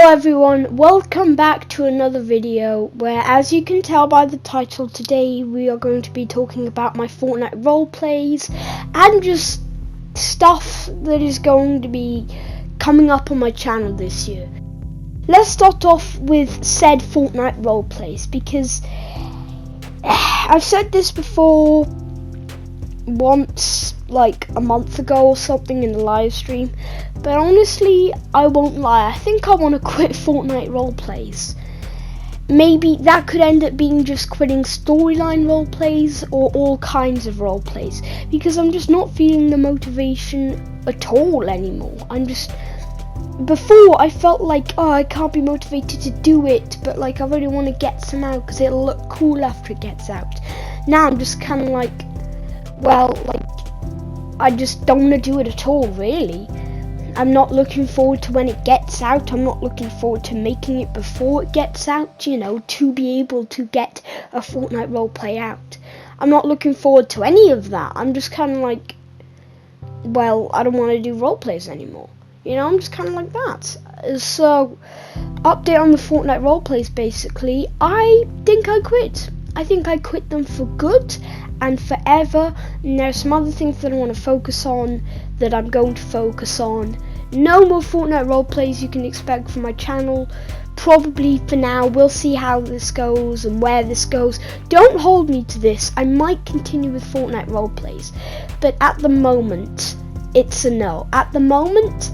everyone, welcome back to another video where, as you can tell by the title, today we are going to be talking about my Fortnite roleplays and just stuff that is going to be coming up on my channel this year. Let's start off with said Fortnite roleplays because I've said this before once, like a month ago or something in the live stream, but honestly, I won't lie, I think I want to quit Fortnite roleplays. Maybe that could end up being just quitting storyline roleplays or all kinds of roleplays, because I'm just not feeling the motivation at all anymore. Before I felt like, oh, I can't be motivated to do it, but like I really want to get some out because it'll look cool after it gets out. Now I'm just kind of like, well, like, I just don't want to do it at all, really. I'm not looking forward to when it gets out. I'm not looking forward to making it before it gets out, you know, to be able to get a Fortnite roleplay out. I'm not looking forward to any of that. I'm just kind of like, well, I don't want to do roleplays anymore. You know, I'm just kind of like that. So, update on the Fortnite roleplays, basically. I think I quit. I think I quit them for good and forever, and there's some other things that I want to focus on that I'm going to focus on. No more Fortnite roleplays you can expect from my channel, probably for now. We'll see how this goes and where this goes. Don't hold me to this. I might continue with Fortnite roleplays, but at the moment, it's a no. At the moment,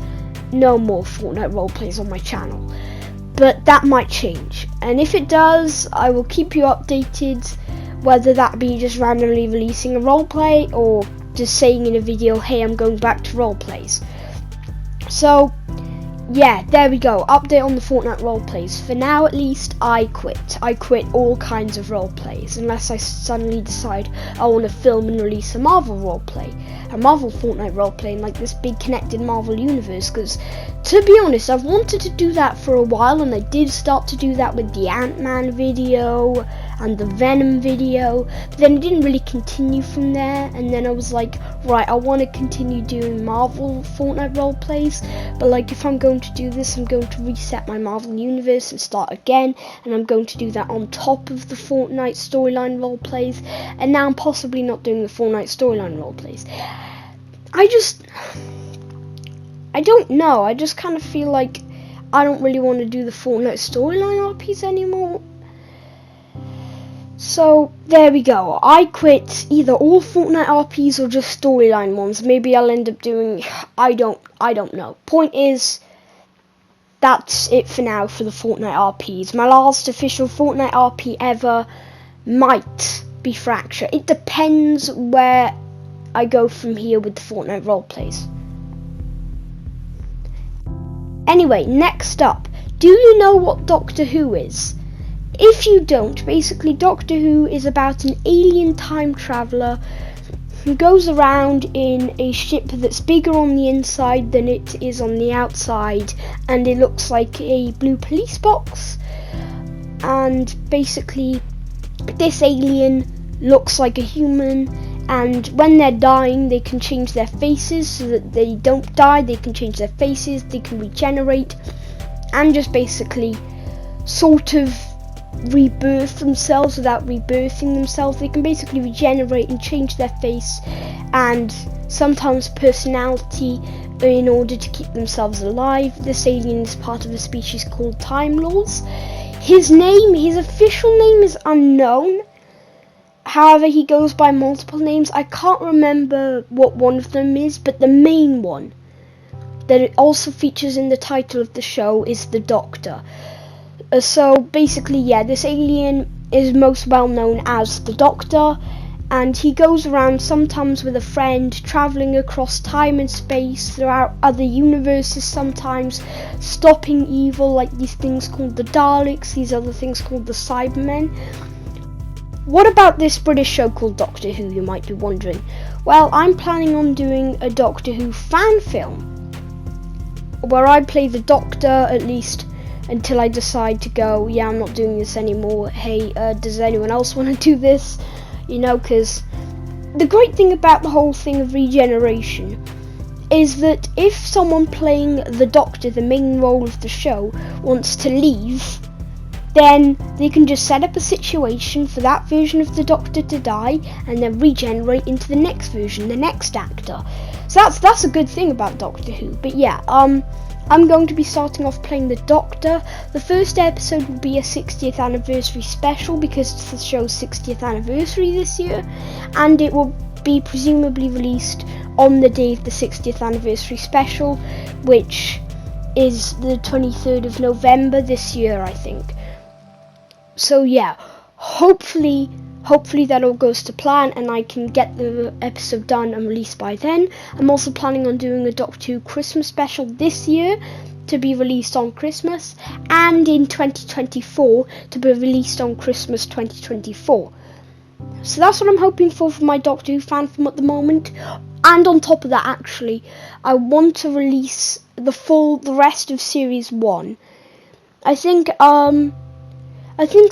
no more Fortnite roleplays on my channel, but that might change, and if it does, I will keep you updated, whether that be just randomly releasing a roleplay or just saying in a video, hey, I'm going back to roleplays. So yeah, there we go, update on the Fortnite roleplays. For now at least, I quit all kinds of roleplays, unless I suddenly decide I want to film and release a Marvel roleplay, a Marvel Fortnite roleplay in like this big connected Marvel universe, because to be honest, I've wanted to do that for a while, and I did start to do that with the Ant-Man video and the Venom video, but then it didn't really continue from there, and then I was like, right, I want to continue doing Marvel Fortnite roleplays, but like if I'm going to do this, I'm going to reset my Marvel universe and start again, and I'm going to do that on top of the Fortnite storyline roleplays, and now I'm possibly not doing the Fortnite storyline roleplays. I don't know, I just kind of feel like I don't really want to do the Fortnite storyline RPs anymore. So there we go, I quit either all Fortnite RPs or just storyline ones. Maybe I'll end up doing, I don't know. Point is, that's it for now for the Fortnite RPs. My last official Fortnite RP ever might be Fracture. It depends where I go from here with the Fortnite roleplays. Anyway, next up, do you know what Doctor Who is? If you don't, basically Doctor Who is about an alien time traveller who goes around in a ship that's bigger on the inside than it is on the outside, and it looks like a blue police box, and basically this alien looks like a human, and when they're dying they can change their faces so that they don't die. They can change their faces, they can regenerate, and just basically sort of rebirth themselves without rebirthing themselves. They can basically regenerate and change their face and sometimes personality in order to keep themselves alive. This alien is part of a species called Time Lords. His official name is unknown. However, he goes by multiple names. I can't remember what one of them is, but the main one that it also features in the title of the show is the Doctor. So basically, yeah, this alien is most well known as the Doctor, and he goes around sometimes with a friend, travelling across time and space throughout other universes, sometimes stopping evil, like these things called the Daleks, these other things called the Cybermen. What about this British show called Doctor Who, you might be wondering? Well, I'm planning on doing a Doctor Who fan film, where I play the Doctor, at least until I decide to go, yeah, I'm not doing this anymore. Hey, does anyone else want to do this? You know, because the great thing about the whole thing of regeneration is that if someone playing the Doctor, the main role of the show, wants to leave, then they can just set up a situation for that version of the Doctor to die and then regenerate into the next version, the next actor. So that's a good thing about Doctor Who. But yeah, I'm going to be starting off playing the Doctor. The first episode will be a 60th anniversary special because it's the show's 60th anniversary this year, and it will be presumably released on the day of the 60th anniversary special, which is the 23rd of November this year, I think. So yeah, hopefully that all goes to plan and I can get the episode done and released by then. I'm also planning on doing a Doctor Who Christmas special this year to be released on Christmas, and in 2024 to be released on Christmas 2024. So that's what I'm hoping for my Doctor Who fan film at the moment. And on top of that, actually, I want to release the rest of Series 1. I think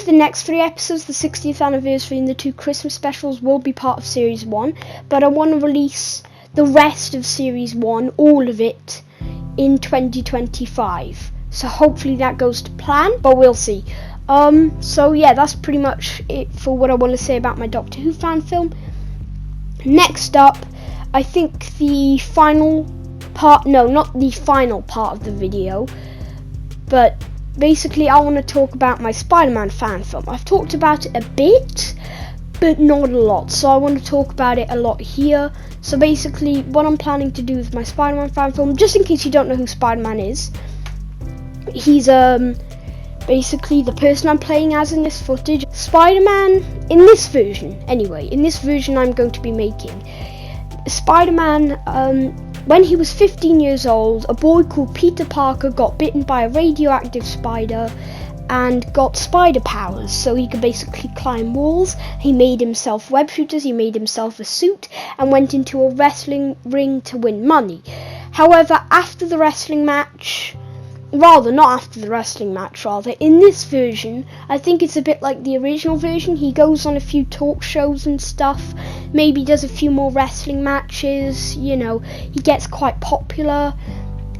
the next 3 episodes, the 60th anniversary and the 2 Christmas specials, will be part of Series 1, but I want to release the rest of Series 1, all of it, in 2025. So hopefully that goes to plan, but we'll see. So yeah, that's pretty much it for what I want to say about my Doctor Who fan film. Next up, I think the final part, no, not the final part of the video, but basically, I want to talk about my Spider-Man fan film. I've talked about it a bit, but not a lot, so I want to talk about it a lot here. So basically, what I'm planning to do with my Spider-Man fan film, just in case you don't know who Spider-Man is, he's basically the person I'm playing as in this footage. Spider-Man, in this version, anyway, in this version I'm going to be making, Spider-Man, when he was 15 years old, a boy called Peter Parker got bitten by a radioactive spider and got spider powers, so he could basically climb walls. He made himself web shooters, he made himself a suit, and went into a wrestling ring to win money. However, after the wrestling match, in this version, I think it's a bit like the original version. He goes on a few talk shows and stuff, maybe does a few more wrestling matches, you know, he gets quite popular,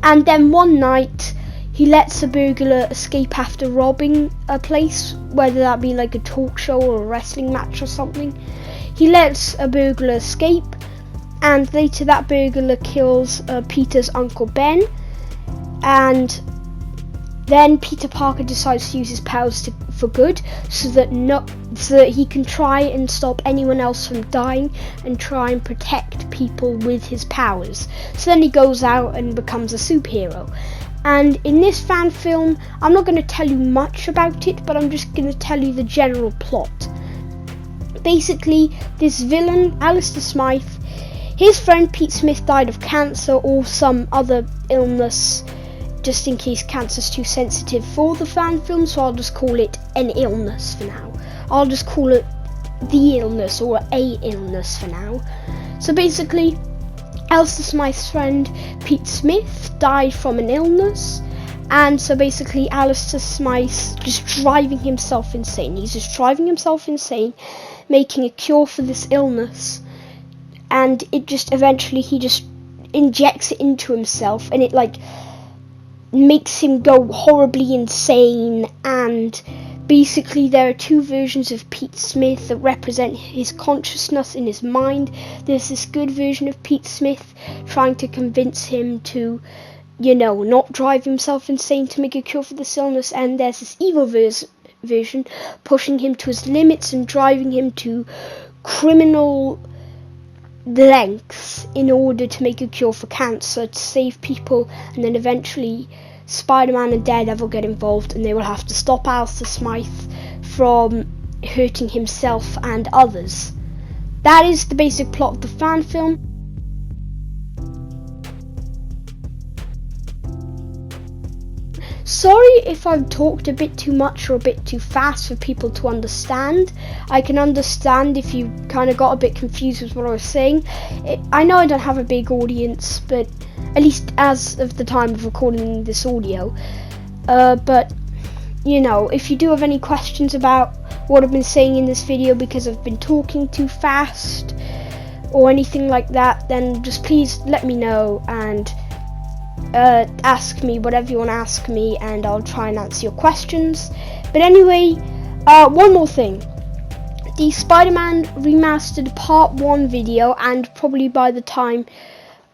and then one night he lets a burglar escape after robbing a place, whether that be like a talk show or a wrestling match or something. He lets a burglar escape, and later that burglar kills Peter's Uncle Ben, and then Peter Parker decides to use his powers for good, so that he can try and stop anyone else from dying and try and protect people with his powers. So then he goes out and becomes a superhero. And in this fan film, I'm not going to tell you much about it, but I'm just going to tell you the general plot. Basically, this villain, Alistair Smythe, his friend Pete Smith died of cancer or some other illness, just in case cancer's too sensitive for the fan film, so I'll just call it an illness for now. I'll just call it the illness or a illness for now. So basically, Alistair Smythe's friend Pete Smith died from an illness, and so basically Alistair Smythe's just driving himself insane. He's just driving himself insane, making a cure for this illness, and it just eventually he just injects it into himself, and it like makes him go horribly insane. And basically there are 2 versions of Pete Smith that represent his consciousness in his mind. There's this good version of Pete Smith trying to convince him to, you know, not drive himself insane to make a cure for this illness, and there's this evil version pushing him to his limits and driving him to criminal lengths in order to make a cure for cancer, to save people. And then eventually Spider-Man and Daredevil get involved, and they will have to stop Alistair Smythe from hurting himself and others. That is the basic plot of the fan film. Sorry if I've talked a bit too much or a bit too fast for people to understand. I can understand if you kind of got a bit confused with what I was saying. I know I don't have a big audience, but at least as of the time of recording this audio. But, you know, if you do have any questions about what I've been saying in this video because I've been talking too fast, or anything like that, then just please let me know and ask me whatever you want to ask me, and I'll try and answer your questions. But anyway, one more thing. The Spider-Man Remastered Part 1 video, and probably by the time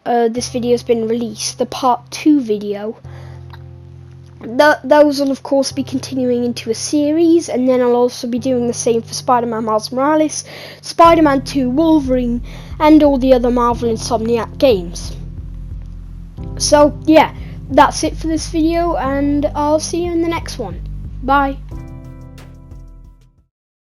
this video has been released, the Part 2 video, those will of course be continuing into a series, and then I'll also be doing the same for Spider-Man Miles Morales, Spider-Man 2 Wolverine, and all the other Marvel Insomniac games. So yeah, that's it for this video, and I'll see you in the next one. Bye.